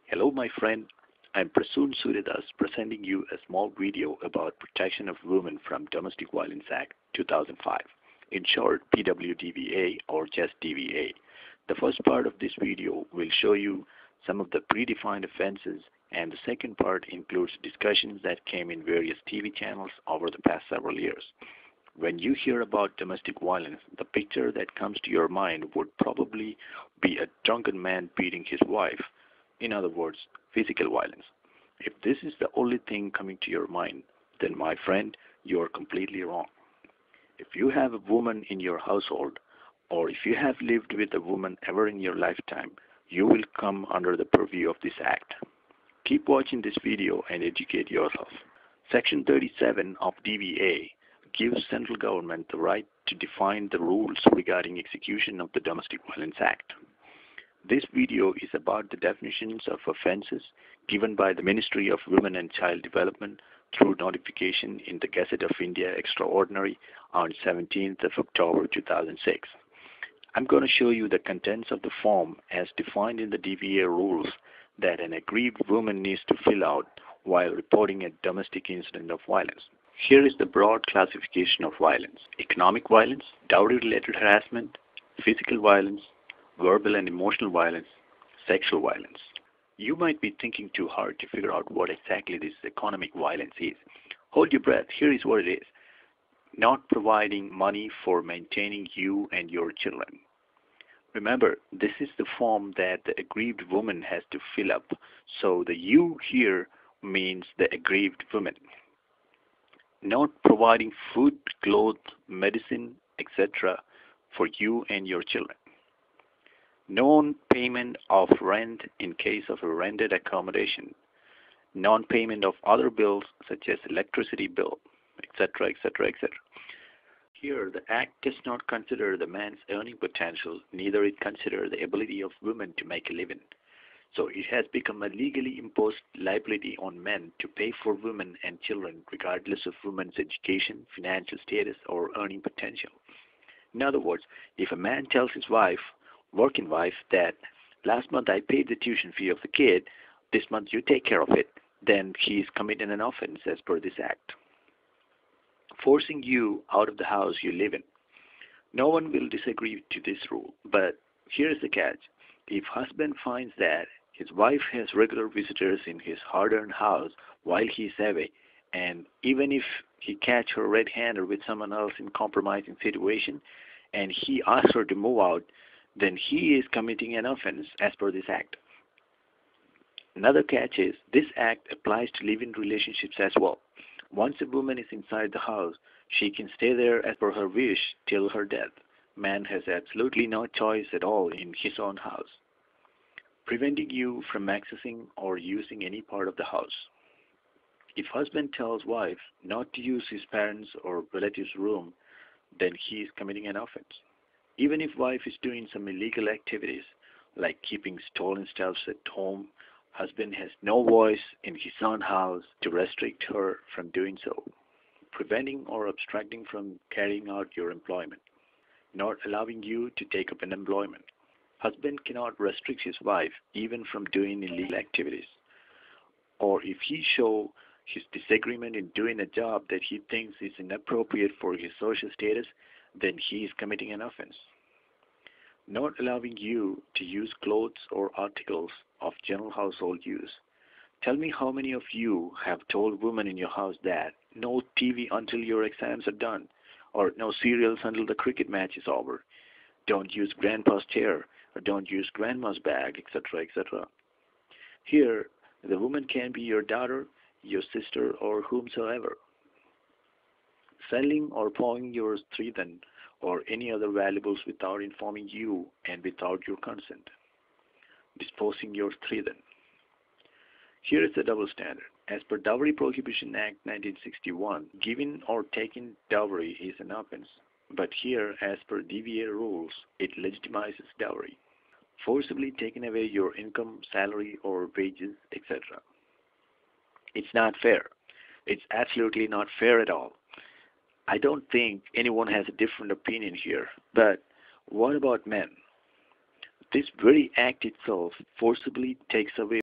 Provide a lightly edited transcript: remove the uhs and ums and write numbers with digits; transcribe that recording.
Hello my friend, I'm Prasoon Suryadas presenting you a small video about Protection of Women from Domestic Violence Act 2005, in short PWDVA or just DVA. The first part of this video will show you some of the predefined offenses, and the second part includes discussions that came in various TV channels over the past several years. When you hear about domestic violence, the picture that comes to your mind would probably be a drunken man beating his wife. In other words, physical violence. If this is the only thing coming to your mind, then my friend, you are completely wrong. If you have a woman in your household, or if you have lived with a woman ever in your lifetime, you will come under the purview of this act. Keep watching this video and educate yourself. Section 37 of DVA gives central government the right to define the rules regarding execution of the Domestic Violence Act. This video is about the definitions of offenses given by the Ministry of Women and Child Development through notification in the Gazette of India Extraordinary on 17th of October 2006. I'm going to show you the contents of the form as defined in the DVA rules that an aggrieved woman needs to fill out while reporting a domestic incident of violence. Here is the broad classification of violence: economic violence, dowry-related harassment, physical violence, verbal and emotional violence, sexual violence. You might be thinking too hard to figure out what exactly this economic violence is. Hold your breath. Here is what it is: not providing money for maintaining you and your children. Remember, this is the form that the aggrieved woman has to fill up, so the you here means the aggrieved woman. Not providing food, clothes, medicine, etc. for you and your children. Non-payment of rent in case of a rented accommodation. Non-payment of other bills such as electricity bill, etc., etc., etc. Here, the Act does not consider the man's earning potential, neither it considers the ability of women to make a living. So it has become a legally imposed liability on men to pay for women and children regardless of women's education, financial status, or earning potential. In other words, if a man tells his wife, working wife, that last month I paid the tuition fee of the kid, this month you take care of it, then he is committing an offense as per this act. Forcing you out of the house you live in. No one will disagree to this rule, but here is the catch. If husband finds that his wife has regular visitors in his hard-earned house while he is away, and even if he catch her red-handed with someone else in compromising situation, and he asks her to move out, then he is committing an offense as per this act. Another catch is this act applies to live-in relationships as well. Once a woman is inside the house, she can stay there as per her wish till her death. Man has absolutely no choice at all in his own house. Preventing you from accessing or using any part of the house. If husband tells wife not to use his parents' or relatives' room, then he is committing an offense. Even if wife is doing some illegal activities, like keeping stolen stuff at home, husband has no voice in his own house to restrict her from doing so. Preventing or obstructing from carrying out your employment. Not allowing you to take up an employment. Husband cannot restrict his wife even from doing illegal activities. Or if he show his disagreement in doing a job that he thinks is inappropriate for his social status, then he is committing an offense. Not allowing you to use clothes or articles of general household use. Tell me how many of you have told women in your house that no TV until your exams are done, or no cereals until the cricket match is over. Don't use grandpa's chair, or don't use grandma's bag, etc., etc. Here, the woman can be your daughter, your sister, or whomsoever. Selling or pawning your strithan or any other valuables without informing you and without your consent. Disposing your strithan. Here is the double standard. As per Dowry Prohibition Act 1961, giving or taking dowry is an offense. But here, as per DVA rules, it legitimizes dowry. Forcibly taking away your income, salary, or wages, etc. It's not fair. It's absolutely not fair at all. I don't think anyone has a different opinion here. But what about men? This very act itself forcibly takes away